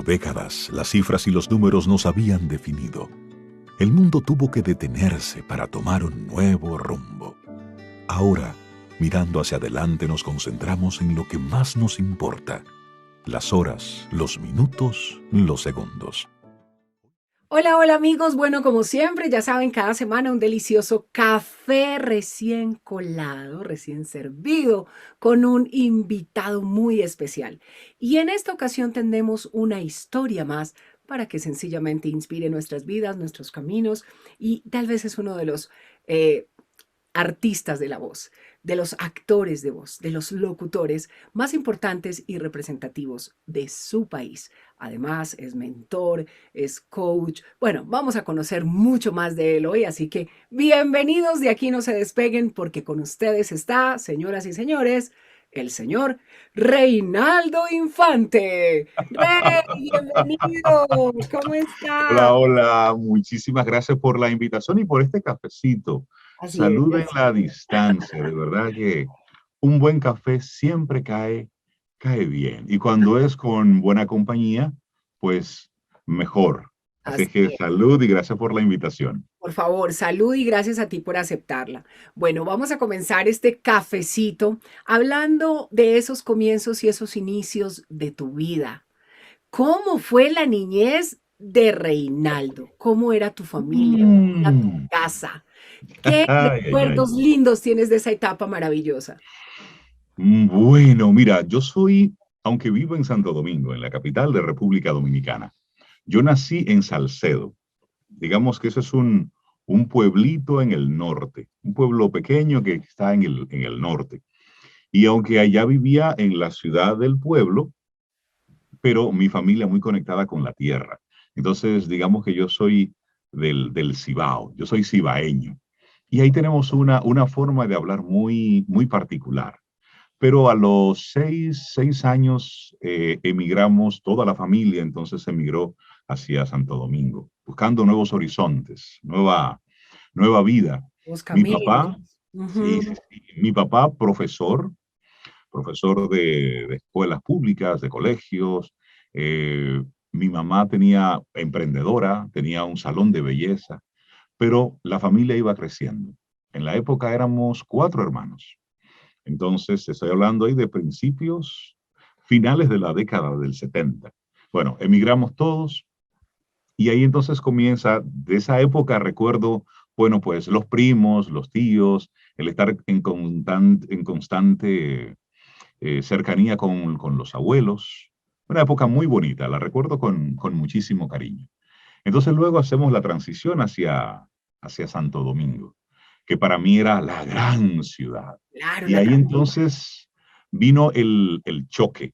Por décadas, las cifras y los números nos habían definido. El mundo tuvo que detenerse para tomar un nuevo rumbo. Ahora, mirando hacia adelante, nos concentramos en lo que más nos importa: las horas, los minutos, los segundos. Hola, hola amigos. Bueno, como siempre, ya saben, cada semana un delicioso café recién colado, recién servido, con un invitado muy especial. Y en esta ocasión tendremos una historia más para que sencillamente inspire nuestras vidas, nuestros caminos, y tal vez es uno de los eh, artistas de la voz, de los actores de voz, de los locutores más importantes y representativos de su país. Además, es mentor, es coach. Bueno, vamos a conocer mucho más de él hoy, así que bienvenidos, de aquí no se despeguen porque con ustedes está, señoras y señores, el señor Reinaldo Infante. Rey, bienvenido. ¿Cómo Hola, está? hola, muchísimas gracias por la invitación y por este cafecito. Así Salud en es. la distancia, de verdad que un buen café siempre cae bien. Y cuando es con buena compañía, pues mejor. Así Así es que es. salud y gracias por la invitación. Por favor, salud y gracias a ti por aceptarla. Bueno, vamos a comenzar este cafecito hablando de esos comienzos y esos inicios de tu vida. ¿Cómo fue la niñez de Reinaldo? ¿Cómo era tu familia? ¿Cómo era tu Mm. casa? ¿Qué Ay, ay, ay. recuerdos lindos tienes de esa etapa maravillosa? Bueno, mira, yo soy, aunque vivo en Santo Domingo, en la capital de República Dominicana, yo nací en Salcedo. Digamos que eso es un pueblito en el norte, un pueblo pequeño que está en el norte. Y aunque allá vivía en la ciudad del pueblo, pero mi familia muy conectada con la tierra. Entonces, digamos que yo soy del Cibao, yo soy cibaeño. Y ahí tenemos una forma de hablar muy particular. Pero a los seis años emigramos, toda la familia entonces emigró hacia Santo Domingo, buscando nuevos horizontes, nueva vida. Los Mi caminos. papá, sí, Ujú. sí, sí, mi papá profesor de escuelas públicas, de colegios. Mi mamá tenía emprendedora, tenía un salón de belleza, pero la familia iba creciendo. En la época éramos 4 hermanos. Entonces, estoy hablando ahí de principios, finales de la década del 70. Bueno, emigramos todos y ahí entonces comienza, de esa época recuerdo, bueno, pues los primos, los tíos, el estar en constante cercanía con los abuelos. Una época muy bonita, la recuerdo con muchísimo cariño. Entonces luego hacemos la transición hacia Santo Domingo, que para mí era la gran ciudad. Claro, Y la ahí capital. entonces vino el choque,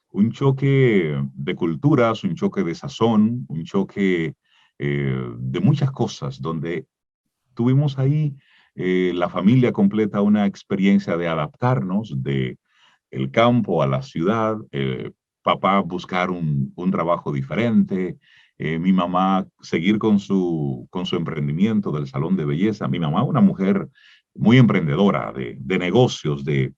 un choque de culturas, un choque de sazón, un choque de muchas cosas, donde tuvimos ahí la familia completa una experiencia de adaptarnos de el campo a la ciudad, papá buscar un trabajo diferente, mi mamá seguir con su emprendimiento del salón de belleza, mi mamá una mujer muy emprendedora de negocios, de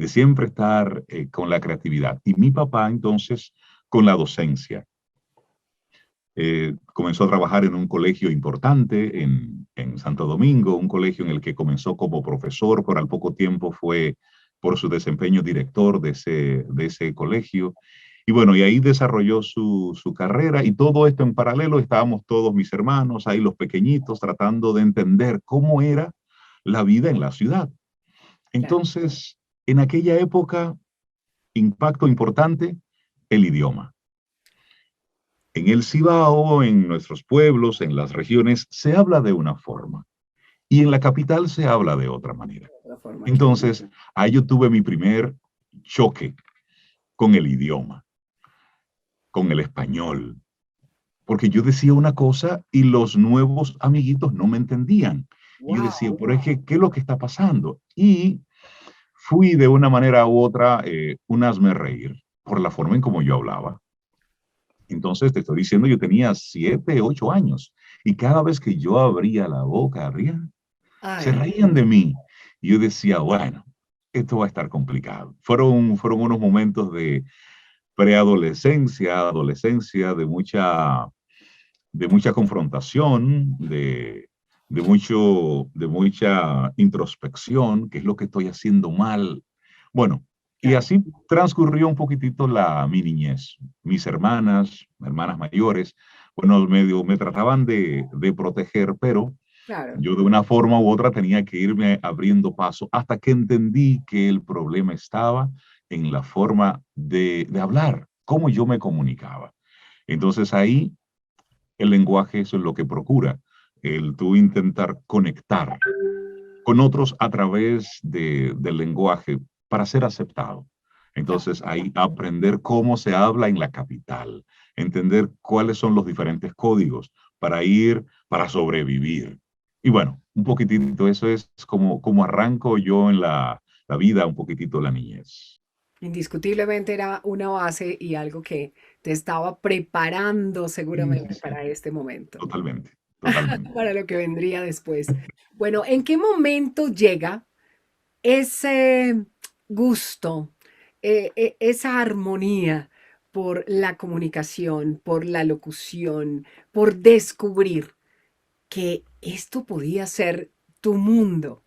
siempre estar con la creatividad, y mi papá entonces con la docencia. Comenzó a trabajar en un colegio importante en Santo Domingo, un colegio en el que comenzó como profesor, pero al poco tiempo fue por su desempeño director de ese colegio. Y bueno, y ahí desarrolló su carrera y todo esto en paralelo. Estábamos todos mis hermanos, ahí los pequeñitos, tratando de entender cómo era la vida en la ciudad. Claro. Entonces, en aquella época, impacto importante, el idioma. En el Cibao, en nuestros pueblos, en las regiones, se habla de una forma y en la capital se habla de otra manera. De otra forma, claro. Entonces, ahí yo tuve mi primer choque con el idioma, con el español, porque yo decía una cosa y los nuevos amiguitos no me entendían. Y yo decía, Wow. pero es que, ¿qué es lo que está pasando? Y fui de una manera u otra un hazme reír por la forma en como yo hablaba. Entonces, te estoy diciendo, yo tenía 7, 8 años y cada vez que yo abría la boca, se Ay, reían de mí. Y yo decía, bueno, esto va a estar complicado. Fueron unos momentos preadolescencia, adolescencia, de mucha confrontación, de mucha introspección, qué es lo que estoy haciendo mal. Bueno, y Claro, así transcurrió un poquitito mi niñez. Mis hermanas mayores, bueno, medio me trataban de proteger, pero claro. yo de una forma u otra tenía que irme abriendo paso hasta que entendí que el problema estaba en la forma de hablar, cómo yo me comunicaba. Entonces ahí el lenguaje eso es lo que procura, el tú intentar conectar con otros a través del lenguaje para ser aceptado. Entonces ahí aprender cómo se habla en la capital, entender cuáles son los diferentes códigos para sobrevivir. Y bueno, un poquitito, eso es como arranco yo en la vida, un poquitito la niñez. Indiscutiblemente era una base y algo que te estaba preparando Sí, sí, seguramente sí, para este momento, totalmente, totalmente. para lo que vendría después. Bueno, ¿en qué momento llega ese gusto, esa armonía por la comunicación, por la locución, por descubrir que esto podía ser tu mundo?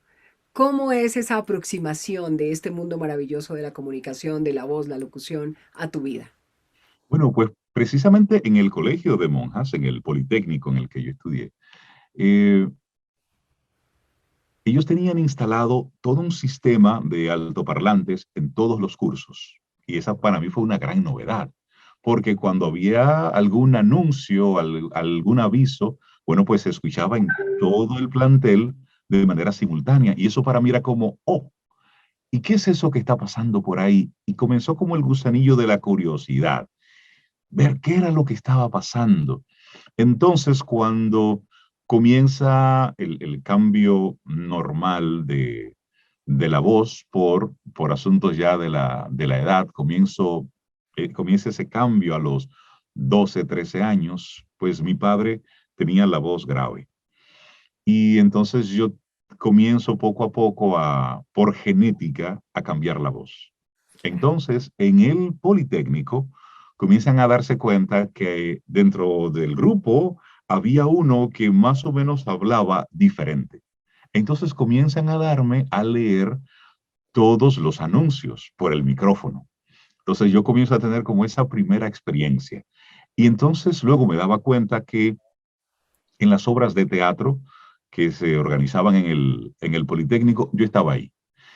¿Cómo es esa aproximación de este mundo maravilloso de la comunicación, de la voz, la locución a tu vida? Bueno, pues precisamente en el colegio de monjas, en el Politécnico en el que yo estudié, eh, ellos tenían instalado todo un sistema de altoparlantes en todos los cursos. Y esa para mí fue una gran novedad, porque cuando había algún anuncio, algún aviso, bueno, pues se escuchaba en todo el plantel de manera simultánea. Y eso para mí era como, oh, ¿y qué es eso que está pasando por ahí? Y comenzó como el gusanillo de la curiosidad, ver qué era lo que estaba pasando. Entonces, cuando comienza el cambio normal de la voz por asuntos ya de la edad, comienza ese cambio a los 12, 13 años, pues mi padre tenía la voz grave. Y entonces yo comienzo poco a poco por genética, a cambiar la voz. Entonces, en el Politécnico, comienzan a darse cuenta que dentro del grupo había uno que más o menos hablaba diferente. Entonces comienzan a darme a leer todos los anuncios por el micrófono. Entonces yo comienzo a tener como esa primera experiencia. Y entonces luego me daba cuenta que en las obras de teatro que se organizaban en el Politécnico, yo estaba ahí.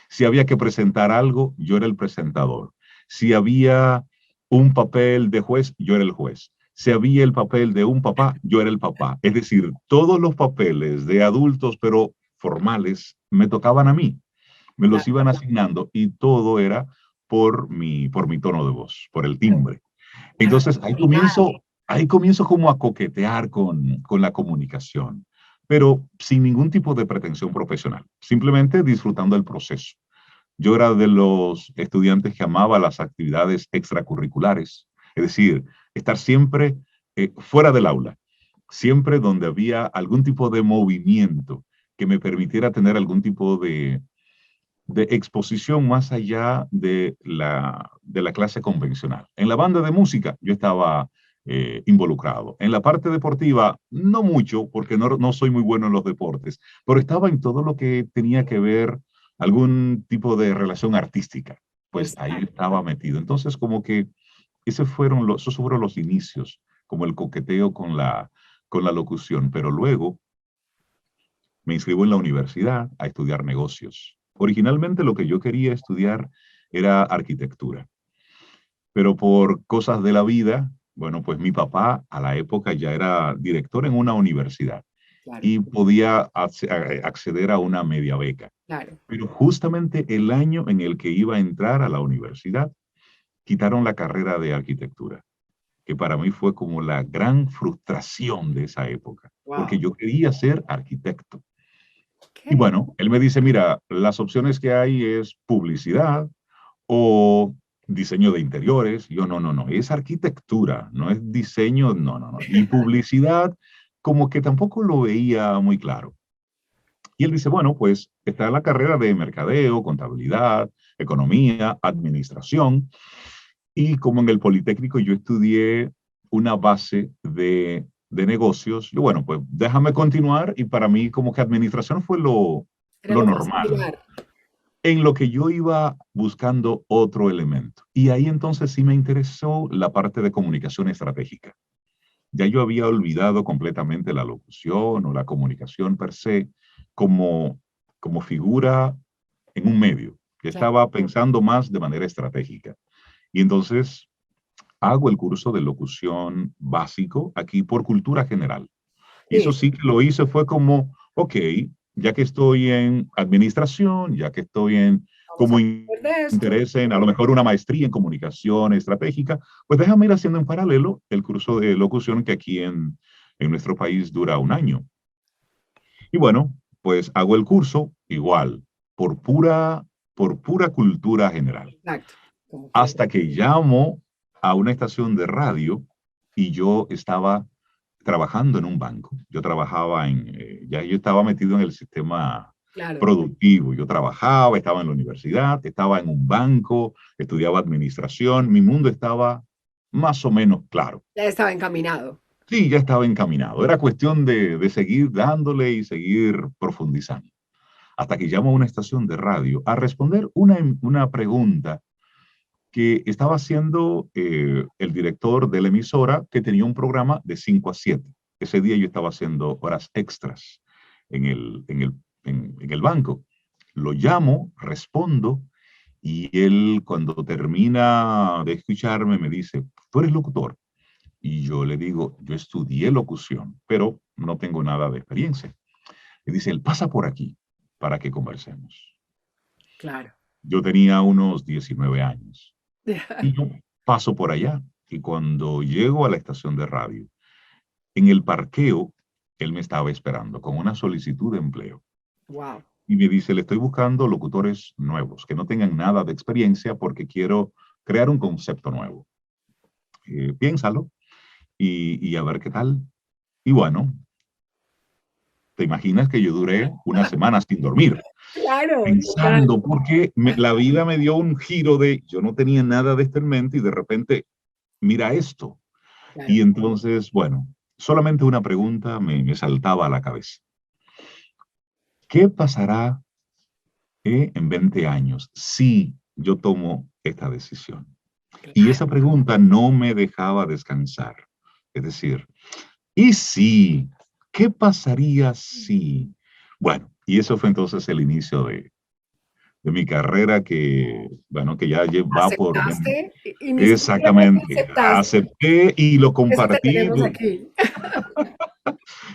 Si había que presentar algo, yo era el presentador. Si había un papel de juez, yo era el juez. Si había el papel de un papá, yo era el papá. Es decir, todos los papeles de adultos, pero formales, me tocaban a mí. Me los iban asignando y todo era por mi tono de voz, por el timbre. Entonces ahí comienzo como a coquetear con la comunicación, pero sin ningún tipo de pretensión profesional, simplemente disfrutando el proceso. Yo era de los estudiantes que amaba las actividades extracurriculares, es decir, estar siempre fuera del aula, siempre donde había algún tipo de movimiento que me permitiera tener algún tipo de exposición más allá de la clase convencional. En la banda de música yo estaba involucrado. En la parte deportiva, no mucho, porque no soy muy bueno en los deportes, pero estaba en todo lo que tenía que ver algún tipo de relación artística. Pues ahí Exacto. estaba metido. Entonces, como que esos fueron los inicios, como el coqueteo con la locución. Pero luego me inscribo en la universidad a estudiar negocios. Originalmente lo que yo quería estudiar era arquitectura, pero por cosas de la vida, bueno, pues mi papá a la época ya era director en una universidad Claro, y podía acceder a una media beca. claro. Pero justamente el año en el que iba a entrar a la universidad, quitaron la carrera de arquitectura, que para mí fue como la gran frustración de esa época, porque Wow. yo quería ser arquitecto. Y Ok. bueno, él me dice, mira, las opciones que hay es publicidad o diseño de interiores. Yo, no, no, no, es arquitectura, no es diseño, no, no, no. Y publicidad, como que tampoco lo veía muy claro. Y él dice, bueno, pues está la carrera de mercadeo, contabilidad, economía, administración. Y como en el Politécnico yo estudié una base de negocios, yo, bueno, pues déjame continuar y para mí como que administración fue Era lo lo más normal, similar. en lo que yo iba buscando otro elemento. Y ahí entonces sí me interesó la parte de comunicación estratégica. Ya yo había olvidado completamente la locución o la comunicación per se como, como figura en un medio. Yo Claro. estaba pensando más de manera estratégica. Y entonces hago el curso de locución básico aquí por cultura general. Y eso Sí, sí que lo hice fue como, ok, ya que estoy en administración, ya que estoy en vamos a como aprender de esto. interés en a lo mejor una maestría en comunicación estratégica, pues déjame ir haciendo en paralelo el curso de locución que aquí en nuestro país dura un año. Y bueno, pues hago el curso igual, por pura cultura general. Exacto. Como que Hasta que llamo a una estación de radio y yo estaba trabajando en un banco. Yo trabajaba ya yo estaba metido en el sistema claro, productivo. Yo trabajaba, estaba en la universidad, estaba en un banco, estudiaba administración. Mi mundo estaba más o menos claro. ya estaba encaminado. Sí, ya estaba encaminado. Era cuestión de seguir dándole y seguir profundizando. Hasta que llamo a una estación de radio a responder una pregunta que estaba haciendo el director de la emisora que tenía un programa de 5 a 7. Ese día yo estaba haciendo horas extras en en el banco. Lo llamo, respondo y él cuando termina de escucharme me dice, ¿tú eres locutor? Y yo le digo, yo estudié locución, pero no tengo nada de experiencia. Y dice, él pasa por aquí para que conversemos. Claro. Yo tenía unos 19 años. Y yo paso por allá. Y cuando llego a la estación de radio, en el parqueo, él me estaba esperando con una solicitud de empleo. Wow. Y me dice, le estoy buscando locutores nuevos, que no tengan nada de experiencia porque quiero crear un concepto nuevo. Piénsalo y a ver qué tal. Y bueno, te imaginas que yo duré una semana sin dormir, Claro, total. pensando, porque la vida me dio un giro de, yo no tenía nada de esto en mente y de repente, mira esto. Claro. Y entonces, bueno, solamente una pregunta me saltaba a la cabeza. ¿Qué pasará en 20 años si yo tomo esta decisión? Y Claro. esa pregunta no me dejaba descansar. Es decir, ¿y si? ¿Qué pasaría si? Bueno, y eso fue entonces el inicio de mi carrera que, bueno, que ya va por Aceptaste y ni siquiera fue que exactamente. aceptaste. Acepté y lo Por eso te compartí. tenemos aquí.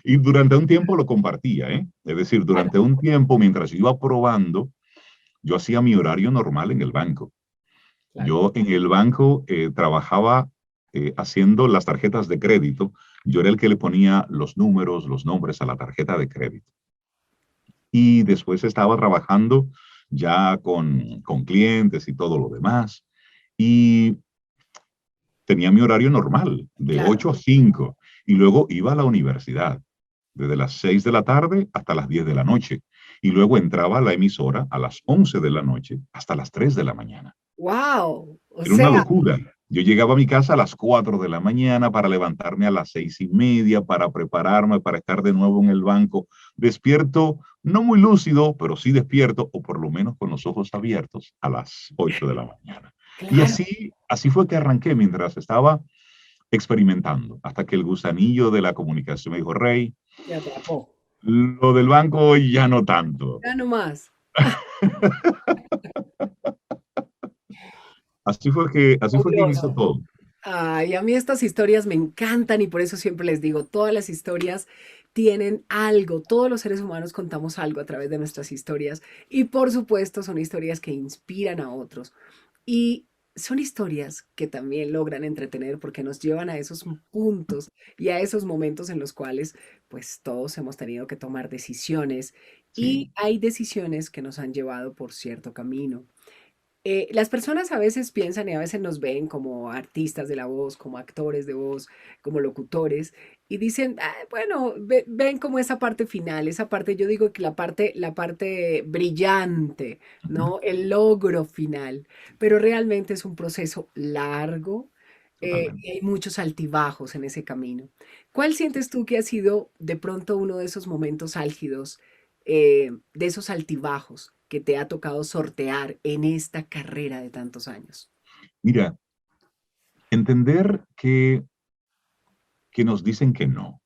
Y durante un tiempo lo compartía, ¿eh? Es decir, Claro, durante un tiempo, mientras yo iba probando, yo hacía mi horario normal en el banco. claro. Yo en el banco trabajaba haciendo las tarjetas de crédito. Yo era el que le ponía los números, los nombres a la tarjeta de crédito. Y después estaba trabajando ya con clientes y todo lo demás. Y tenía mi horario normal, de Claro. 8 a 5, y luego iba a la universidad, desde las 6 de la tarde hasta las 10 de la noche, y luego entraba a la emisora a las 11 de la noche hasta las 3 de la mañana. Wow. O Era una sea, locura. Yo llegaba a mi casa a las 4 de la mañana para levantarme a las 6:30, para prepararme, para estar de nuevo en el banco, despierto, no muy lúcido, pero sí despierto, o por lo menos con los ojos abiertos, a las 8 de la mañana. Y claro, así fue que arranqué mientras estaba experimentando, hasta que el gusanillo de la comunicación me dijo, Rey, te atrapó. lo del banco ya no tanto. Ya no más. Así fue que inició Curioso. todo. Ay, a mí estas historias me encantan y por eso siempre les digo, todas las historias tienen algo, todos los seres humanos contamos algo a través de nuestras historias y por supuesto son historias que inspiran a otros y son historias que también logran entretener porque nos llevan a esos puntos y a esos momentos en los cuales pues todos hemos tenido que tomar decisiones y Sí, hay decisiones que nos han llevado por cierto camino. Las personas a veces piensan y a veces nos ven como artistas de la voz, como actores de voz, como locutores, y dicen, "Ah, bueno, ven como esa parte final, esa parte, yo digo que la parte brillante, Ujú, ¿no? El logro final, pero realmente es un proceso largo y totalmente. hay muchos altibajos en ese camino. ¿Cuál sientes tú que ha sido de pronto uno de esos momentos álgidos, de esos altibajos que te ha tocado sortear en esta carrera de tantos años? Mira, entender que nos dicen que no.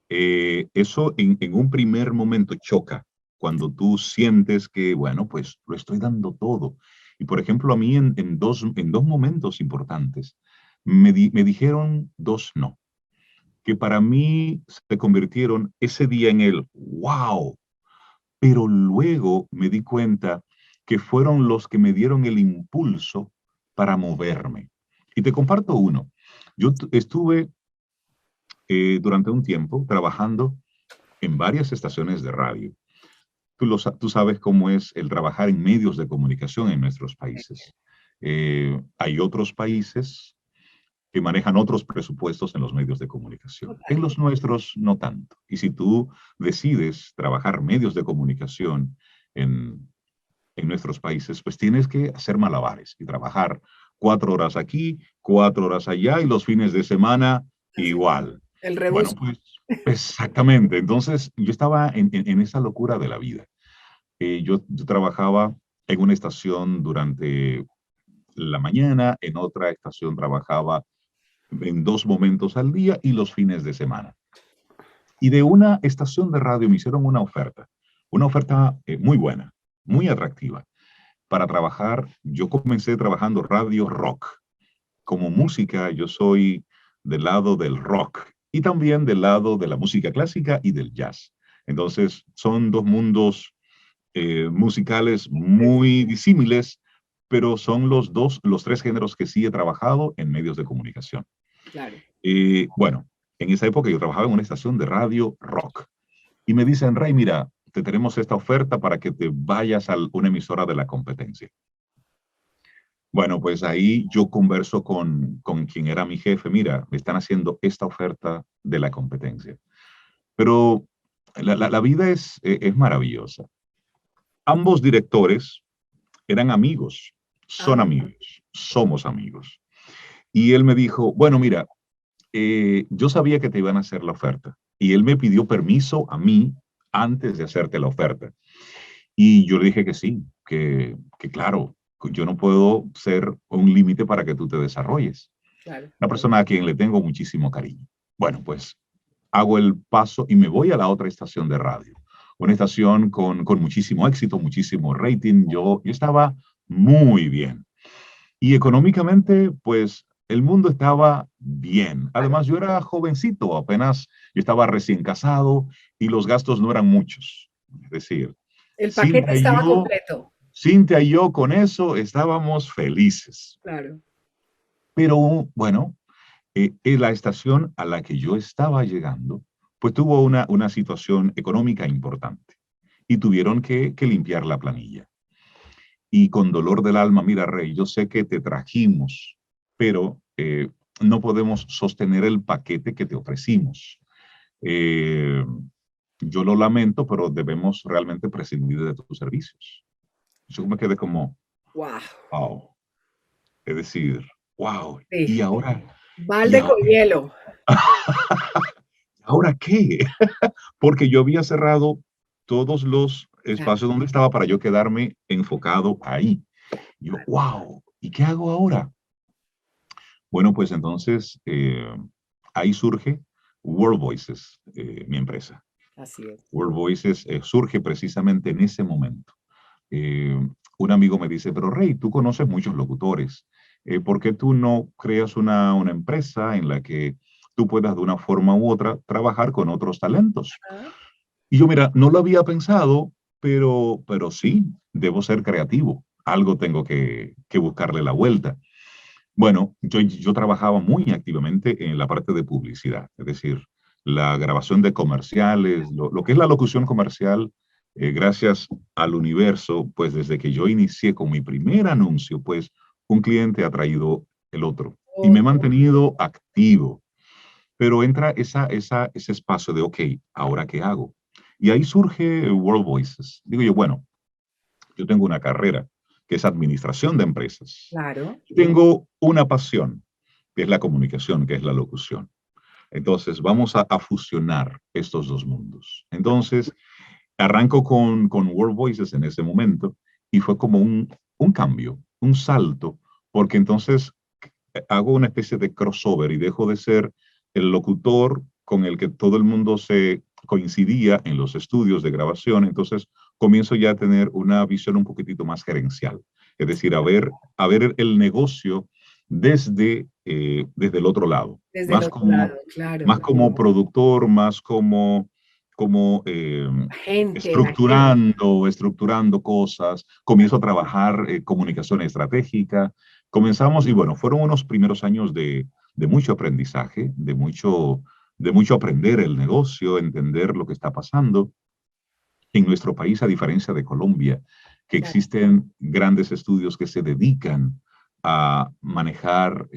Eso en un primer momento choca cuando tú sientes que, bueno, pues lo estoy dando todo. Y por ejemplo, a mí en dos momentos importantes me dijeron dos no, que para mí se convirtieron ese día en el wow, pero luego me di cuenta que fueron los que me dieron el impulso para moverme. Y te comparto uno. Yo estuve durante un tiempo trabajando en varias estaciones de radio. Tú sabes cómo es el trabajar en medios de comunicación en nuestros países. Hay otros países que manejan otros presupuestos en los medios de comunicación. En Total. los nuestros, no tanto. Y si tú decides trabajar medios de comunicación en, en nuestros países, pues tienes que hacer malabares y trabajar 4 horas aquí, 4 horas allá y los fines de semana Así es. igual. El Bueno, rebusco. pues exactamente. Entonces yo estaba en esa locura de la vida. Yo trabajaba en una estación durante la mañana, en otra estación trabajaba en dos momentos al día y los fines de semana. Y de una estación de radio me hicieron una oferta muy buena, muy atractiva. Para trabajar, yo comencé trabajando radio rock. Como música, yo soy del lado del rock y también del lado de la música clásica y del jazz. Entonces, son dos mundos musicales muy disímiles, pero son los tres géneros que sí he trabajado en medios de comunicación. Claro. Bueno, en esa época yo trabajaba en una estación de radio rock y me dicen, Ray, mira, te tenemos esta oferta para que te vayas a una emisora de la competencia. Bueno, pues ahí yo converso con quien era mi jefe, mira, me están haciendo esta oferta de la competencia. Pero la vida es maravillosa. Ambos directores eran amigos, son Ah, amigos, somos amigos. Y él me dijo, bueno, mira, yo sabía que te iban a hacer la oferta y él me pidió permiso a mí antes de hacerte la oferta. Y yo le dije que sí, que claro, yo no puedo ser un límite para que tú te desarrolles. claro. Una persona a quien le tengo muchísimo cariño. Bueno, pues hago el paso y me voy a la otra estación de radio. Una estación con muchísimo éxito, muchísimo rating. Yo estaba muy bien. Y económicamente, pues el mundo estaba bien. Claro. Además, yo era jovencito, apenas yo estaba recién casado y los gastos no eran muchos. Es decir, El paquete Cintia y estaba yo, completo. Cintia y yo con eso estábamos felices. Claro. Pero bueno, en la estación a la que yo estaba llegando, pues tuvo una situación económica importante y tuvieron que limpiar la planilla. Y con dolor del alma, mira, Rey, yo sé que te trajimos, pero no podemos sostener el paquete que te ofrecimos. Eh, yo lo lamento, pero debemos realmente prescindir de tus servicios. Yo me quedé como, Wow. wow, es decir, wow, Sí. ¿y ahora? ¿Y Balde con ahora? hielo. ¿Ahora qué? Porque yo había cerrado todos los Claro, espacios donde estaba para yo quedarme enfocado ahí. Yo, claro. wow, ¿y qué hago ahora? Bueno, pues entonces ahí surge World Voices, mi empresa. Así es. World Voices surge precisamente en ese momento. Eh, un amigo me dice, pero Rey, tú conoces muchos locutores. ¿Por qué tú no creas una empresa en la que tú puedas de una forma u otra trabajar con otros talentos? Ah, Y yo, mira, no lo había pensado, pero sí, debo ser creativo. Algo tengo que buscarle la vuelta. Bueno, yo trabajaba muy activamente en la parte de publicidad, es decir, la grabación de comerciales, lo que es la locución comercial gracias al universo, pues desde que yo inicié con mi primer anuncio, pues un cliente ha traído el otro y me he Oh, mantenido activo. Pero entra ese espacio de, ok, ¿ahora qué hago? Y ahí surge World Voices. Digo yo, bueno, yo tengo una carrera que es administración de empresas. claro. Tengo una pasión, que es la comunicación, que es la locución. Entonces, vamos a fusionar estos dos mundos. Entonces, arranco con World Voices en ese momento y fue como un cambio, un salto, porque entonces hago una especie de crossover y dejo de ser el locutor con el que todo el mundo se coincidía en los estudios de grabación, entonces comienzo ya a tener una visión un poquitito más gerencial, es decir, a ver el negocio desde el otro lado, Desde el otro lado, más claro. como productor, más como Gente, la gente. estructurando cosas, comienzo a trabajar comunicación estratégica, comenzamos y bueno, fueron unos primeros años de mucho aprendizaje, de mucho aprender el negocio, entender lo que está pasando. En nuestro país, a diferencia de Colombia, que Claro, existen grandes estudios que se dedican a manejar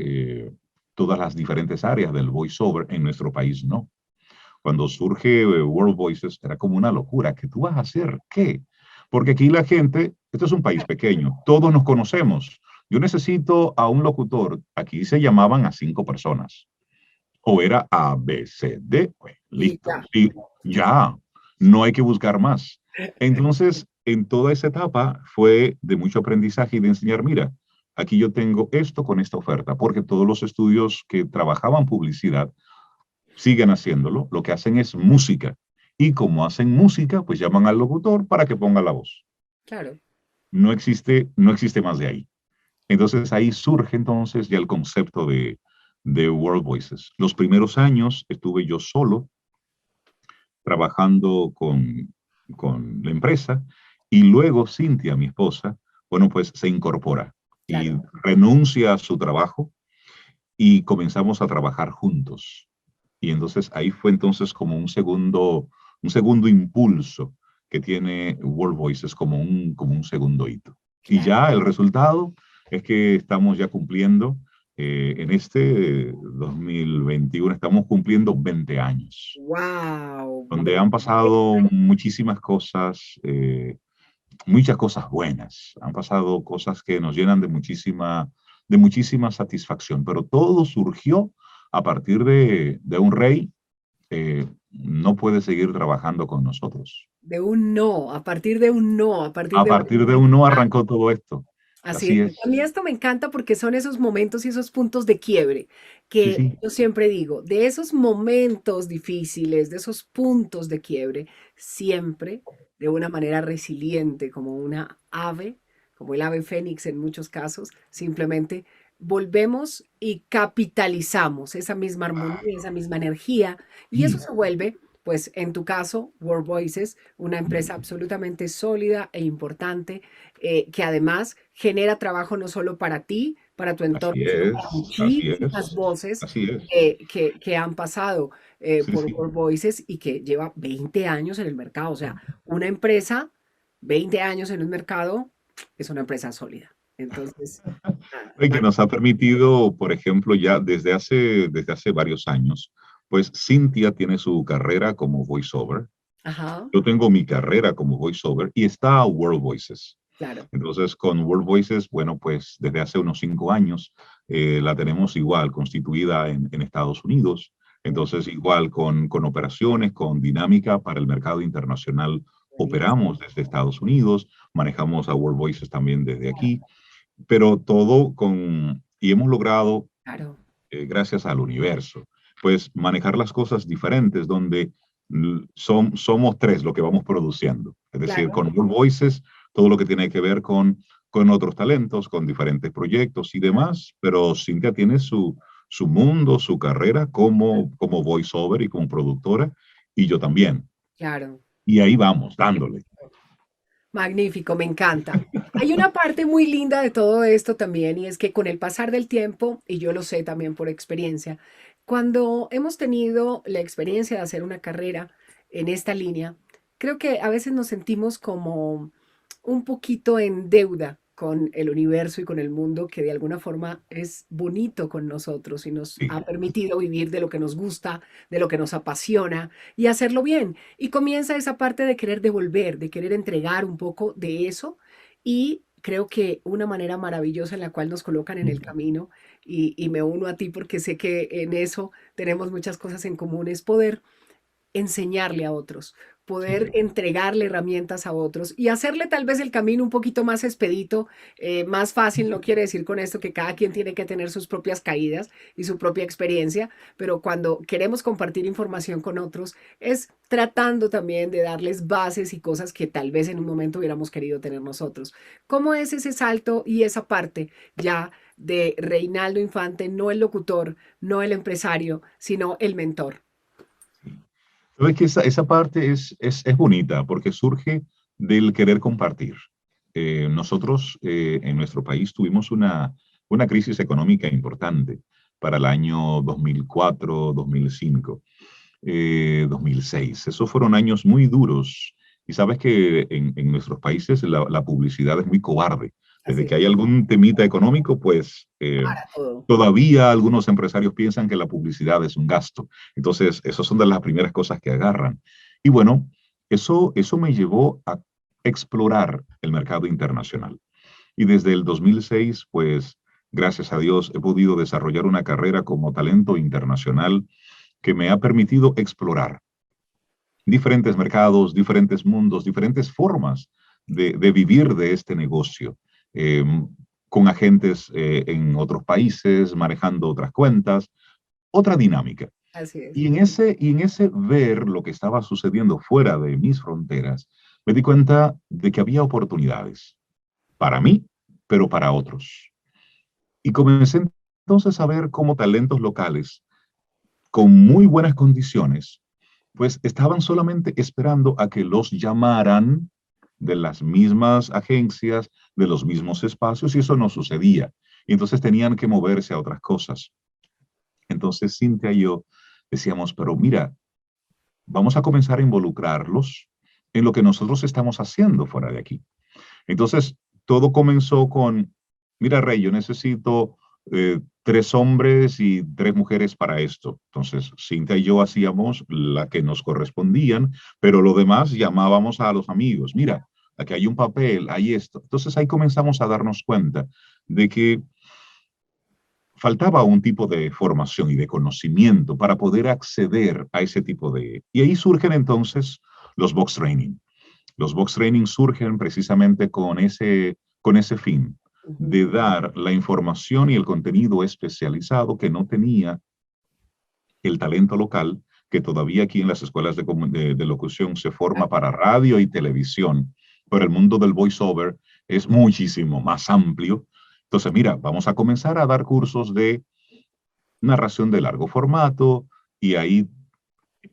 todas las diferentes áreas del voiceover, en nuestro país no. Cuando surge World Voices, era como una locura. ¿Qué tú vas a hacer? ¿Qué? Porque aquí la gente, esto es un país pequeño, todos nos conocemos. Yo necesito a un locutor. Aquí se llamaban a 5 personas. O era A, B, C, D. Pues, y listo. ya. Sí, ya. No hay que buscar más. Entonces, en toda esa etapa fue de mucho aprendizaje y de enseñar, mira, aquí yo tengo esto con esta oferta, porque todos los estudios que trabajaban publicidad siguen haciéndolo, lo que hacen es música. Y como hacen música, pues llaman al locutor para que ponga la voz. Claro. No existe más de ahí. Entonces ahí surge entonces ya el concepto de World Voices. Los primeros años estuve yo solo trabajando con la empresa y luego Cintia, mi esposa, bueno, pues se incorpora y Claro, renuncia a su trabajo y comenzamos a trabajar juntos. Y entonces ahí fue entonces como un segundo impulso que tiene World Voices como un segundo hito. Y claro. ya el resultado es que estamos ya cumpliendo, en este 2021, estamos cumpliendo 20 años, Wow, donde han pasado muchas cosas buenas, han pasado cosas que nos llenan de muchísima satisfacción, pero todo surgió a partir de un rey no puede seguir trabajando con nosotros. de un no, a partir de un no, a partir A de un partir de uno arrancó todo esto. así Así es. es. A mí esto me encanta porque son esos momentos y esos puntos de quiebre Sí, que sí. yo siempre digo, de esos momentos difíciles, de esos puntos de quiebre, siempre de una manera resiliente, como una ave, como el ave fénix en muchos casos, simplemente volvemos y capitalizamos esa misma armonía, esa misma energía, y eso Sí. se vuelve, pues en tu caso, World Voices, una empresa absolutamente sólida e importante que además genera trabajo no solo para ti, para tu entorno, Así sino para es. Así muchísimas es. voces Así es. que han pasado Sí, por sí. World Voices y que lleva 20 años en el mercado. O sea, una empresa, 20 años en el mercado, es una empresa sólida. Entonces, nada, Y que nos ha permitido, por ejemplo, ya desde hace varios años, pues Cintia tiene su carrera como voiceover. ajá, Yo tengo mi carrera como voiceover y está World Voices. claro, Entonces, con World Voices, bueno, pues desde hace unos 5 años la tenemos igual constituida en Estados Unidos. Entonces, igual con operaciones, con dinámica para el mercado internacional, buenísimo, operamos desde Estados Unidos, manejamos a World Voices también desde aquí, pero todo y hemos logrado, claro, gracias al universo, pues manejar las cosas diferentes donde somos tres lo que vamos produciendo. Es decir, claro. con World Voices, todo lo que tiene que ver con otros talentos, con diferentes proyectos y demás, pero Cintia tiene su mundo, su carrera como voiceover y como productora, y yo también. Claro. Y ahí vamos, dándole. Magnífico, me encanta. Hay una parte muy linda de todo esto también y es que con el pasar del tiempo, y yo lo sé también por experiencia, cuando hemos tenido la experiencia de hacer una carrera en esta línea, creo que a veces nos sentimos como un poquito en deuda con el universo y con el mundo que de alguna forma es bonito con nosotros y nos Sí, ha permitido vivir de lo que nos gusta, de lo que nos apasiona y hacerlo bien. Y comienza esa parte de querer devolver, de querer entregar un poco de eso y creo que una manera maravillosa en la cual nos colocan en el camino y me uno a ti porque sé que en eso tenemos muchas cosas en común es poder enseñarle a otros, poder sí. entregarle herramientas a otros y hacerle tal vez el camino un poquito más expedito, más fácil. No quiere decir con esto que cada quien tiene que tener sus propias caídas y su propia experiencia, pero cuando queremos compartir información con otros es tratando también de darles bases y cosas que tal vez en un momento hubiéramos querido tener nosotros. ¿Cómo es ese salto y esa parte ya de Reinaldo Infante, no el locutor, no el empresario, sino el mentor? Sí. Sabes que esa parte es bonita porque surge del querer compartir. Nosotros en nuestro país tuvimos una crisis económica importante para el año 2004, 2005, 2006. Esos fueron años muy duros. Y sabes que en nuestros países la publicidad es muy cobarde. Desde Así que es, hay algún temita económico, pues para todo. todavía algunos empresarios piensan que la publicidad es un gasto. Entonces, esas son de las primeras cosas que agarran. Y bueno, eso me llevó a explorar el mercado internacional. Y desde el 2006, pues, gracias a Dios, he podido desarrollar una carrera como talento internacional que me ha permitido explorar diferentes mercados, diferentes mundos, diferentes formas de vivir de este negocio, eh, con agentes en otros países, manejando otras cuentas, otra dinámica. Así es. Y en ese ver lo que estaba sucediendo fuera de mis fronteras, me di cuenta de que había oportunidades para mí, pero para otros. Y comencé entonces a ver cómo talentos locales con muy buenas condiciones pues estaban solamente esperando a que los llamaran de las mismas agencias, de los mismos espacios, y eso no sucedía. Y entonces tenían que moverse a otras cosas. Entonces Cintia y yo decíamos, pero mira, vamos a comenzar a involucrarlos en lo que nosotros estamos haciendo fuera de aquí. Entonces, todo comenzó con, mira, Rey, yo necesito 3 hombres y 3 mujeres para esto. Entonces, Cintia y yo hacíamos la que nos correspondían, pero lo demás llamábamos a los amigos. Mira, aquí hay un papel, hay esto. Entonces, ahí comenzamos a darnos cuenta de que faltaba un tipo de formación y de conocimiento para poder acceder a ese tipo de... Y ahí surgen entonces los box training. Los box training surgen precisamente con ese fin Ujú. de dar la información y el contenido especializado que no tenía el talento local, que todavía aquí en las escuelas de locución se forma para radio y televisión, pero el mundo del voiceover es muchísimo más amplio. Entonces, mira, vamos a comenzar a dar cursos de narración de largo formato y ahí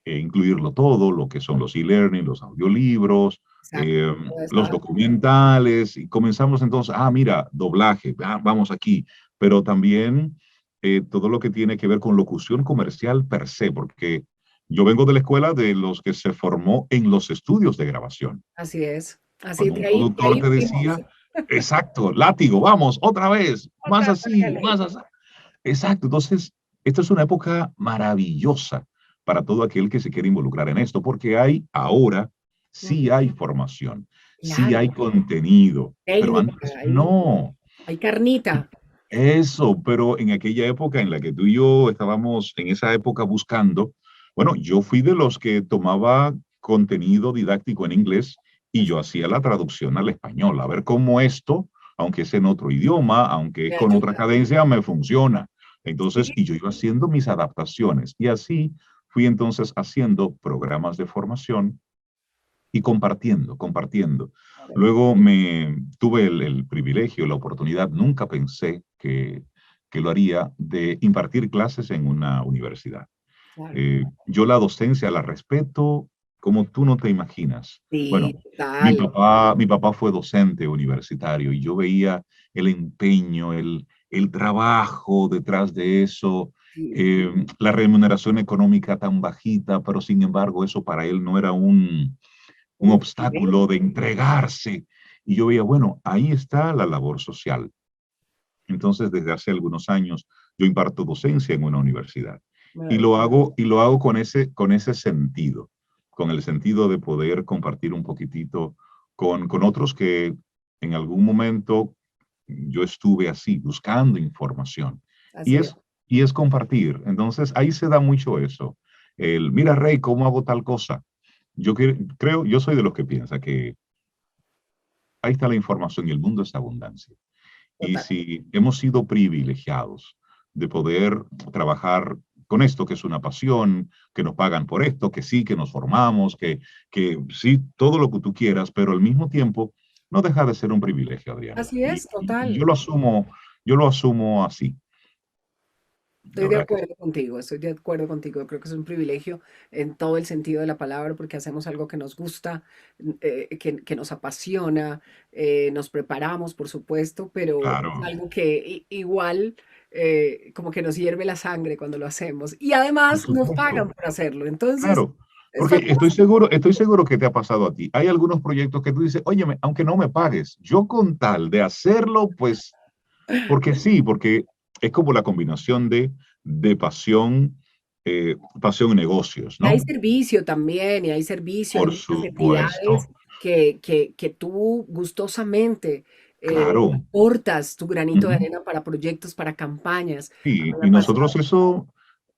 incluirlo todo, lo que son los e-learning, los audiolibros, Exacto. Todo los está- documentales, y comenzamos entonces, mira, doblaje, vamos aquí, pero también todo lo que tiene que ver con locución comercial per se, porque yo vengo de la escuela de los que se formó en los estudios de grabación. Así es. Así Cuando de un ahí, de productor ahí te fuimos. decía, exacto, látigo, vamos, otra vez, más Otra así, vez. más así. Exacto, entonces, esta es una época maravillosa para todo aquel que se quiere involucrar en esto, porque hay ahora, sí hay formación, sí Claro, hay contenido, pero técnica, antes no. hay carnita. Eso, pero en aquella época en la que tú y yo estábamos en esa época buscando, bueno, yo fui de los que tomaba contenido didáctico en inglés y Así yo hacía la traducción al español, a ver cómo esto, aunque es en otro idioma, aunque es me con otra ayuda. cadencia, me funciona. Entonces, Sí, y yo iba haciendo mis adaptaciones y así fui entonces haciendo programas de formación y compartiendo, compartiendo. Luego tuve el privilegio, la oportunidad, nunca pensé que lo haría, de impartir clases en una universidad. claro. Yo la docencia la respeto como tú no te imaginas. Sí, Bueno, mi total. papá, mi papá fue docente universitario y yo veía el empeño, el trabajo detrás de eso, Sí, la remuneración económica tan bajita, pero sin embargo eso para él no era un obstáculo de entregarse. Y yo veía, bueno, ahí está la labor social. Entonces, desde hace algunos años, yo imparto docencia en una universidad Maravilloso. y lo hago con ese sentido, con el sentido de poder compartir un poquitito con otros que en algún momento yo estuve así, buscando información. Y Así es. es, y es compartir. Entonces, ahí se da mucho eso. El, mira, Rey, ¿cómo hago tal cosa? Creo, yo soy de los que piensa que ahí está la información y el mundo es abundancia. Y Total. si hemos sido privilegiados de poder trabajar con esto, que es una pasión, que nos pagan por esto, que sí, que nos formamos, que sí, todo lo que tú quieras, pero al mismo tiempo no deja de ser un privilegio, Adriana. Así es, Y total. yo lo asumo así, de Estoy de verdad que sí. acuerdo contigo, estoy de acuerdo contigo. Creo que es un privilegio en todo el sentido de la palabra porque hacemos algo que nos gusta, que nos apasiona, nos preparamos, por supuesto, pero es Claro, algo que igual como que nos hierve la sangre cuando lo hacemos. Y por además nos pagan supuesto. por hacerlo. Entonces, Claro, es porque fantástico. estoy seguro que te ha pasado a ti. Hay algunos proyectos que tú dices, óyeme, aunque no me pagues, yo con tal de hacerlo, pues, porque sí, porque es como la combinación de pasión, pasión y negocios, Y hay ¿no? servicio también, y hay servicio, hay Por muchas entidades supuesto, que tú gustosamente claro. aportas tu granito de Ujú. arena para proyectos, para campañas. A mí me Y nosotros apasiona.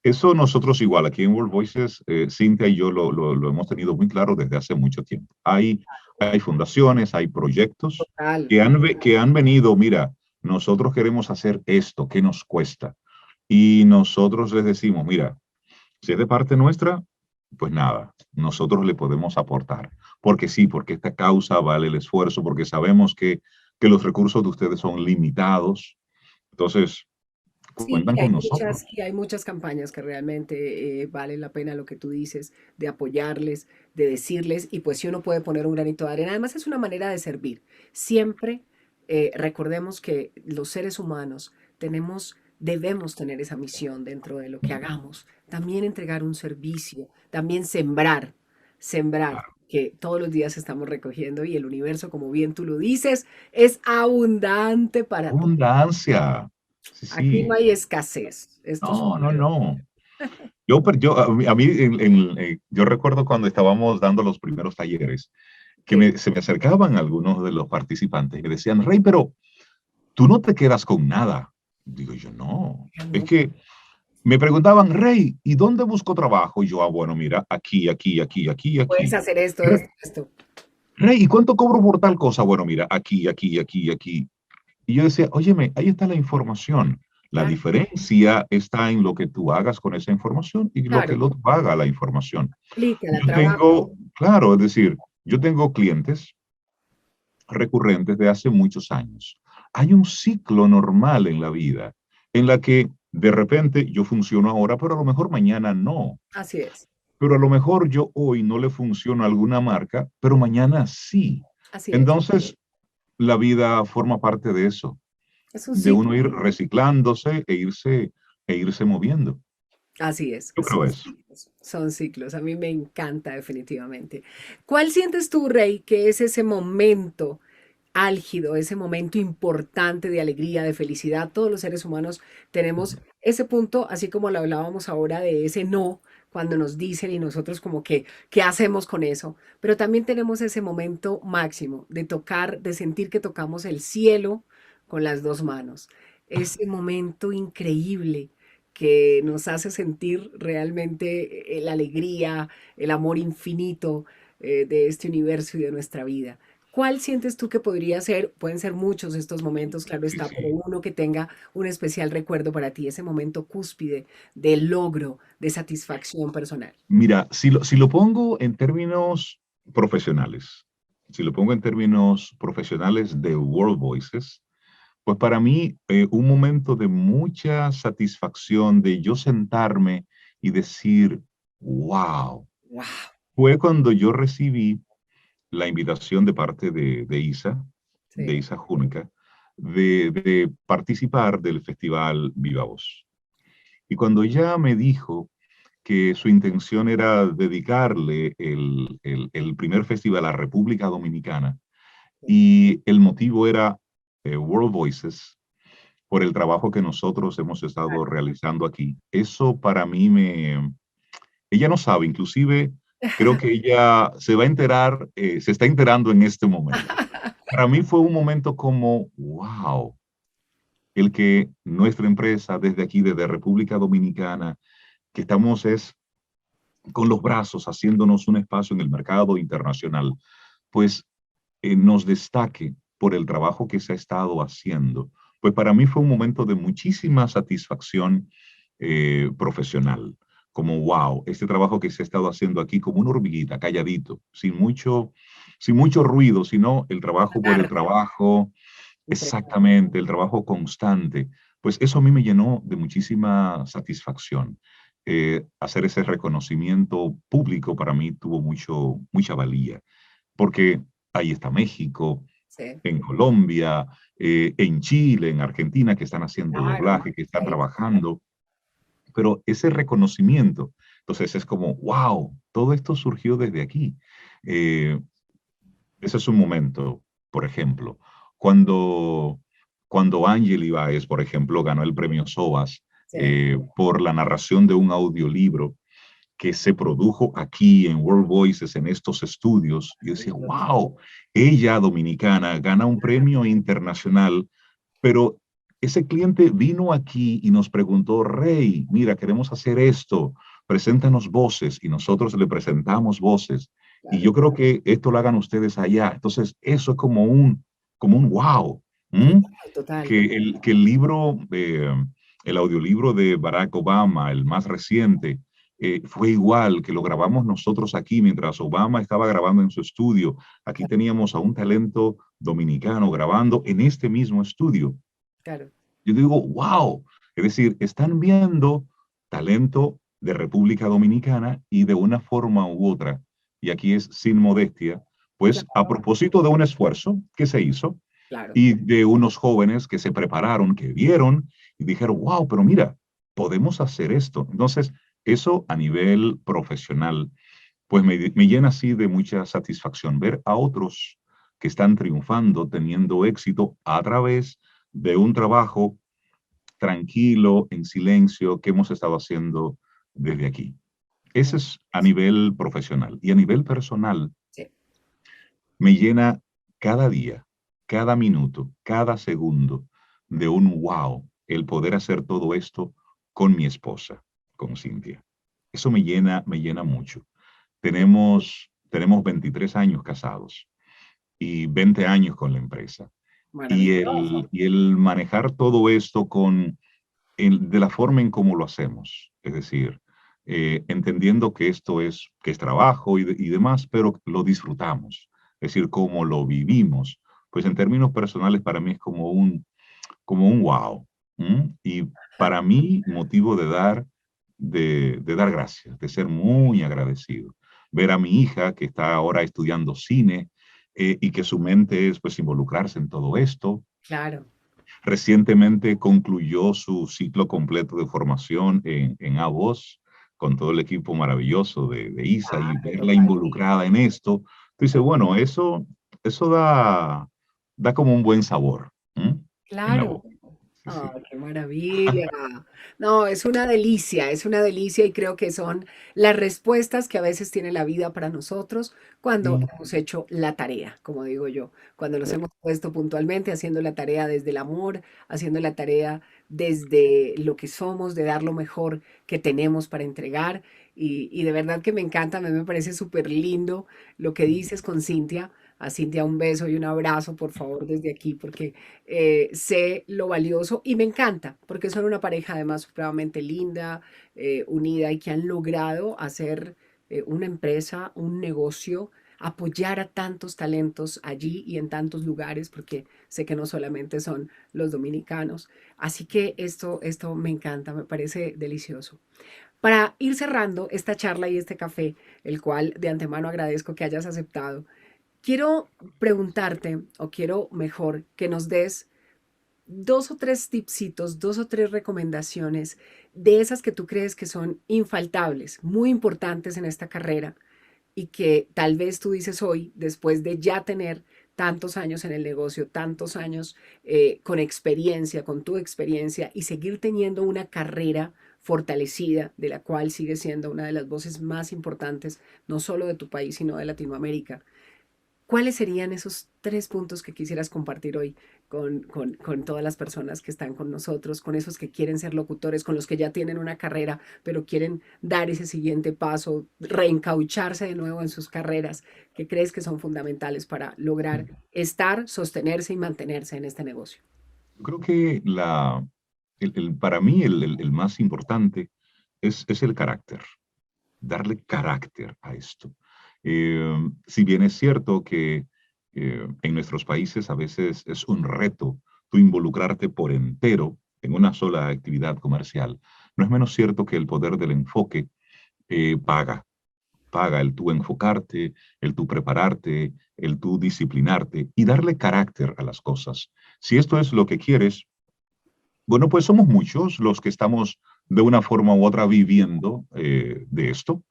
eso nosotros igual, aquí en World Voices, Cintia y yo lo hemos tenido muy claro desde hace mucho tiempo. Hay fundaciones, hay proyectos Total. que han venido, mira, nosotros queremos hacer esto, ¿qué nos cuesta? Y nosotros les decimos, mira, si es de parte nuestra, pues nada, nosotros le podemos aportar. Porque sí, porque esta causa vale el esfuerzo, porque sabemos que los recursos de ustedes son limitados. Entonces, Sí, cuentan con nosotros. y hay muchas campañas que realmente vale la pena lo que tú dices, de apoyarles, de decirles, y pues si uno puede poner un granito de arena, además es una manera de servir. Siempre recordemos que los seres humanos debemos tener esa misión dentro de lo que hagamos, también entregar un servicio, también sembrar, que todos los días estamos recogiendo y el universo, como bien tú lo dices, es abundante para todos. Abundancia. Sí, Aquí no sí. hay escasez. Esto es No, no, una- no. A mí yo recuerdo cuando estábamos dando los primeros talleres, Sí, se me acercaban algunos de los participantes y me decían, Rey, pero tú no te quedas con nada. Digo yo, no. ya Es no. que me preguntaban, Rey, ¿y dónde busco trabajo? Y yo, bueno, mira, aquí, aquí, aquí, aquí, Puedes aquí. hacer esto, Rey, esto, esto. Rey, ¿y cuánto cobro por tal cosa? Bueno, mira, aquí, aquí, aquí, aquí. Y yo decía, óyeme, ahí está la información. La Claro, diferencia está en lo que tú hagas con esa información y lo que claro. el otro haga la información. Aplícala, Yo trabaja. tengo, claro, es decir, yo tengo clientes recurrentes de hace muchos años. Hay un ciclo normal en la vida en la que de repente yo funciono ahora, pero a lo mejor mañana no. Así es, Pero a lo mejor yo hoy no le funciono a alguna marca, pero mañana sí. así es. Entonces, la vida forma parte de eso, Es un de uno ciclo. ir reciclándose e irse moviendo. Así es, Yo creo son eso. ciclos, son ciclos. A mí me encanta definitivamente. ¿Cuál sientes tú, Rey, que es ese momento álgido, ese momento importante de alegría, de felicidad? Todos los seres humanos tenemos ese punto, así como lo hablábamos ahora de ese no, cuando nos dicen y nosotros como que, ¿qué hacemos con eso? Pero también tenemos ese momento máximo de tocar, de sentir que tocamos el cielo con las dos manos. Ese momento increíble que nos hace sentir realmente la alegría, el amor infinito de este universo y de nuestra vida. ¿Cuál sientes tú que podría ser? Pueden ser muchos estos momentos, claro Sí, está, pero sí. uno que tenga un especial recuerdo para ti, ese momento cúspide de logro, de satisfacción personal. Mira, si lo pongo en términos profesionales, si lo pongo en términos profesionales de World Voices, pues para mí un momento de mucha satisfacción de yo sentarme y decir, wow, ¡Wow! fue cuando yo recibí la invitación de parte de Sí, Isa Júnica, de participar del festival Viva Voz. Y cuando ella me dijo que su intención era dedicarle el primer festival a República Dominicana y el motivo era World Voices por el trabajo que nosotros hemos estado realizando aquí. Eso para mí ella no sabe, inclusive creo que ella se va a enterar, se está enterando en este momento. Para mí fue un momento como, wow, el que nuestra empresa desde aquí, desde República Dominicana, que estamos es con los brazos haciéndonos un espacio en el mercado internacional, pues nos destaque por el trabajo que se ha estado haciendo. Pues para mí fue un momento de muchísima satisfacción profesional, como wow, este trabajo que se ha estado haciendo aquí como una hormiguita, calladito, sin mucho ruido, sino el trabajo por el Claro, trabajo, exactamente, el trabajo constante. Pues eso a mí me llenó de muchísima satisfacción. Hacer ese reconocimiento público para mí tuvo mucha valía, porque ahí está México, sí, en Colombia, en Chile, en Argentina, que están haciendo claro. doblaje, que están Sí, trabajando, pero ese reconocimiento, entonces es como, wow, todo esto surgió desde aquí. Eh, Ese es un momento, por ejemplo, cuando, cuando Ángel Ibáez, por ejemplo, ganó el premio SOAS sí, por la narración de un audiolibro que se produjo aquí en World Voices, en estos estudios. Yo decía, total. wow, ella dominicana gana un premio internacional, pero ese cliente vino aquí y nos preguntó, Rey, mira, queremos hacer esto, preséntanos voces y nosotros le presentamos voces. Y Claro, yo creo que esto lo hagan ustedes allá. Entonces, eso es como un wow. ¿Mm? total, total. Que el libro, el audiolibro de Barack Obama, el más reciente, fue igual, que lo grabamos nosotros aquí mientras Obama estaba grabando en su estudio. Aquí teníamos a un talento dominicano grabando en este mismo estudio. Claro. Yo digo, wow, es decir, están viendo talento de República Dominicana y de una forma u otra, y aquí es sin modestia, pues a Claro, propósito de un esfuerzo que se hizo claro. y de unos jóvenes que se prepararon, que vieron y dijeron, wow, pero mira, podemos hacer esto. Entonces, eso a nivel profesional, pues me llena así de mucha satisfacción ver a otros que están triunfando, teniendo éxito a través de un trabajo tranquilo, en silencio, que hemos estado haciendo desde aquí. Ese es a nivel profesional. Y a nivel personal, Sí, me llena cada día, cada minuto, cada segundo de un wow, el poder hacer todo esto con mi esposa, con Cintia. Eso me llena mucho. Tenemos 23 años casados y 20 años con la empresa. maravilloso. Y el manejar todo esto de la forma en cómo lo hacemos, es decir, entendiendo que es trabajo y demás, pero lo disfrutamos, es decir, cómo lo vivimos, pues en términos personales para mí es como un wow. ¿M? Y para mí motivo de dar gracias, de ser muy agradecido. Ver a mi hija que está ahora estudiando cine y que su mente es pues involucrarse en todo esto. Claro. Recientemente concluyó su ciclo completo de formación en AVOS con todo el equipo maravilloso de ISA y verla Total. involucrada en esto. Entonces, bueno, eso da como un buen sabor. ¿M? En la Claro. boca. Sí, Ah, sí. qué maravilla. No, es una delicia y creo que son las respuestas que a veces tiene la vida para nosotros cuando Sí. hemos hecho la tarea, como digo yo, cuando nos hemos puesto puntualmente haciendo la tarea desde el amor, haciendo la tarea desde lo que somos, de dar lo mejor que tenemos para entregar. Y de verdad que me encanta, a mí me parece súper lindo lo que dices con Cintia. A Cintia un beso y un abrazo, por favor, desde aquí, porque sé lo valioso y me encanta, porque son una pareja además supremamente linda, unida y que han logrado hacer una empresa, un negocio, apoyar a tantos talentos allí y en tantos lugares, porque sé que no solamente son los dominicanos. Así que esto me encanta, me parece delicioso. Para ir cerrando esta charla y este café, el cual de antemano agradezco que hayas aceptado, quiero preguntarte, o quiero mejor que nos des dos o tres tipsitos, dos o tres recomendaciones de esas que tú crees que son infaltables, muy importantes en esta carrera y que tal vez tú dices hoy, después de ya tener tantos años en el negocio, tantos años con experiencia, con tu experiencia y seguir teniendo una carrera fortalecida, de la cual sigue siendo una de las voces más importantes, no solo de tu país, sino de Latinoamérica. ¿Cuáles serían esos tres puntos que quisieras compartir hoy con todas las personas que están con nosotros, con esos que quieren ser locutores, con los que ya tienen una carrera, pero quieren dar ese siguiente paso, reencaucharse de nuevo en sus carreras, que crees que son fundamentales para lograr estar, sostenerse y mantenerse en este negocio? Yo creo que para mí el más importante es el carácter, darle carácter a esto. Si bien es cierto que en nuestros países a veces es un reto tú involucrarte por entero en una sola actividad comercial, no es menos cierto que el poder del enfoque paga. Paga el tú enfocarte, el tú prepararte, el tú disciplinarte y darle carácter a las cosas. Si esto es lo que quieres, bueno, pues somos muchos los que estamos de una forma u otra viviendo de esto,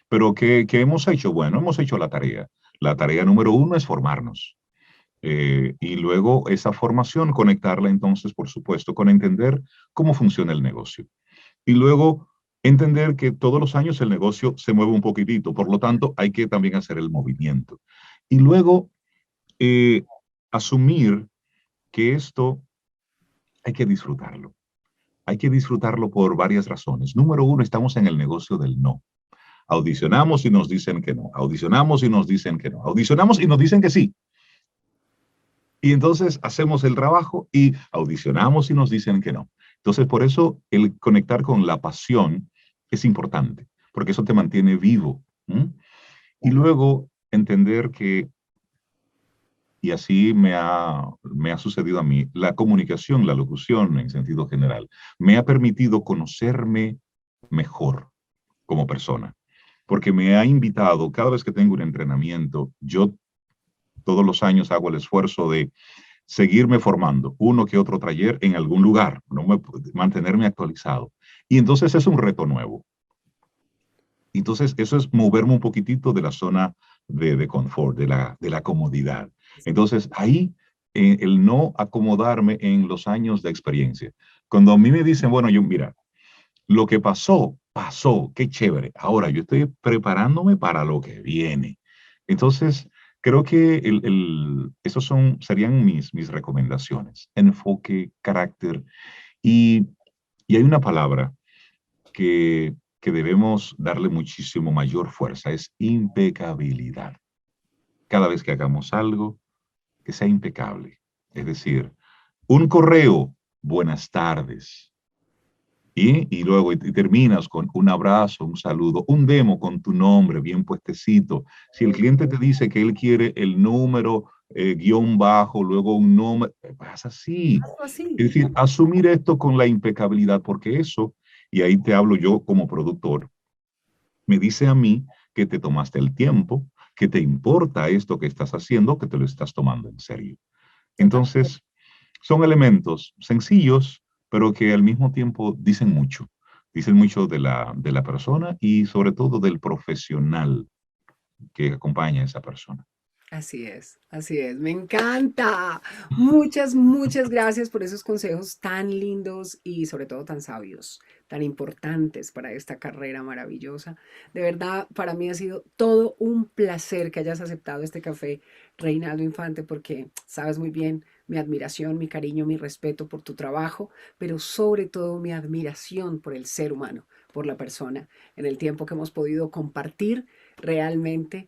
pero ¿qué hemos hecho? Bueno, hemos hecho la tarea. La tarea número uno es formarnos. Y luego esa formación conectarla entonces, por supuesto, con entender cómo funciona el negocio. Y luego entender que todos los años el negocio se mueve un poquitito, por lo tanto hay que también hacer el movimiento. Y luego eh, asumir que esto hay que disfrutarlo. Hay que disfrutarlo por varias razones. Número uno, estamos en el negocio del no. Audicionamos y nos dicen que no. Audicionamos y nos dicen que no. Audicionamos y nos dicen que sí. Y entonces hacemos el trabajo y audicionamos y nos dicen que no. Entonces, por eso el conectar con la pasión es importante, porque eso te mantiene vivo. ¿M? Y luego entender que, y así me ha sucedido a mí, la comunicación, la locución en sentido general, me ha permitido conocerme mejor como persona, porque me ha invitado, cada vez que tengo un entrenamiento, yo todos los años hago el esfuerzo de seguirme formando, uno que otro taller en algún lugar, mantenerme actualizado. Y entonces es un reto nuevo. Entonces eso es moverme un poquitito de la zona de confort, de la comodidad. Entonces ahí el no acomodarme en los años de experiencia. Cuando a mí me dicen, bueno, yo mira, lo que pasó, pasó, qué chévere. Ahora yo estoy preparándome para lo que viene. Entonces, creo que esos serían mis recomendaciones. Enfoque, carácter. Y, y hay una palabra que debemos darle muchísimo mayor fuerza, es impecabilidad. Cada vez que hagamos algo, que sea impecable. Es decir, un correo, buenas tardes. Y luego terminas con un abrazo, un saludo, un demo con tu nombre bien puestecito. Si el cliente te dice que él quiere el número guión bajo, luego un número, pasa así. Algo así. Es decir, asumir esto con la impecabilidad, porque eso, y ahí te hablo yo como productor, me dice a mí que te tomaste el tiempo, que te importa esto que estás haciendo, que te lo estás tomando en serio. Total. Entonces, son elementos sencillos, pero que al mismo tiempo dicen mucho de la persona y sobre todo del profesional que acompaña a esa persona. Así es, así es. Me encanta. Muchas, muchas gracias por esos consejos tan lindos y sobre todo tan sabios, tan importantes para esta carrera maravillosa. De verdad, para mí ha sido todo un placer que hayas aceptado este café, Reinaldo Infante, porque sabes muy bien mi admiración, mi cariño, mi respeto por tu trabajo, pero sobre todo mi admiración por el ser humano, por la persona. En el tiempo que hemos podido compartir realmente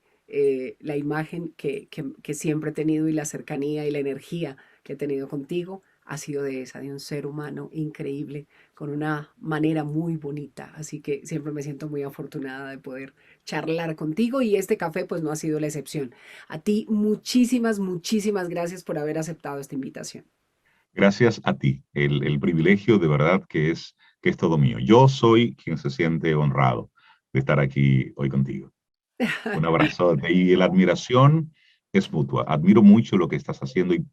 la imagen que siempre he tenido y la cercanía y la energía que he tenido contigo ha sido de esa, de un ser humano increíble, con una manera muy bonita. Así que siempre me siento muy afortunada de poder charlar contigo y este café pues no ha sido la excepción. A ti muchísimas, muchísimas gracias por haber aceptado esta invitación. Gracias a ti. El privilegio de verdad que es todo mío. Yo soy quien se siente honrado de estar aquí hoy contigo. Un abrazo y la admiración es mutua. Admiro mucho lo que estás haciendo y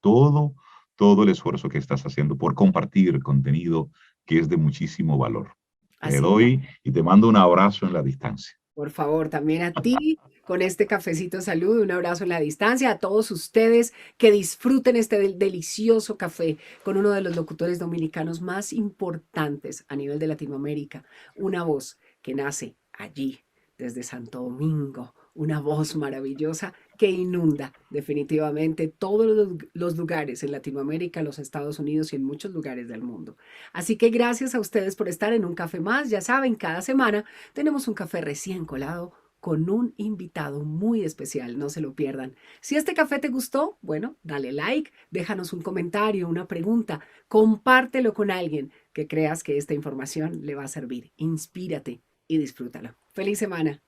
todo el esfuerzo que estás haciendo por compartir contenido que es de muchísimo valor. Te Así, doy y te mando un abrazo en la distancia. por favor, también a ti con este cafecito salud, un abrazo en la distancia, a todos ustedes que disfruten este delicioso café con uno de los locutores dominicanos más importantes a nivel de Latinoamérica, una voz que nace allí, desde Santo Domingo, una voz maravillosa que inunda definitivamente todos los lugares en Latinoamérica, los Estados Unidos y en muchos lugares del mundo. Así que gracias a ustedes por estar en Un Café Más. Ya saben, cada semana tenemos un café recién colado con un invitado muy especial, no se lo pierdan. Si este café te gustó, bueno, dale like, déjanos un comentario, una pregunta, compártelo con alguien que creas que esta información le va a servir. Inspírate y disfrútalo. Feliz semana.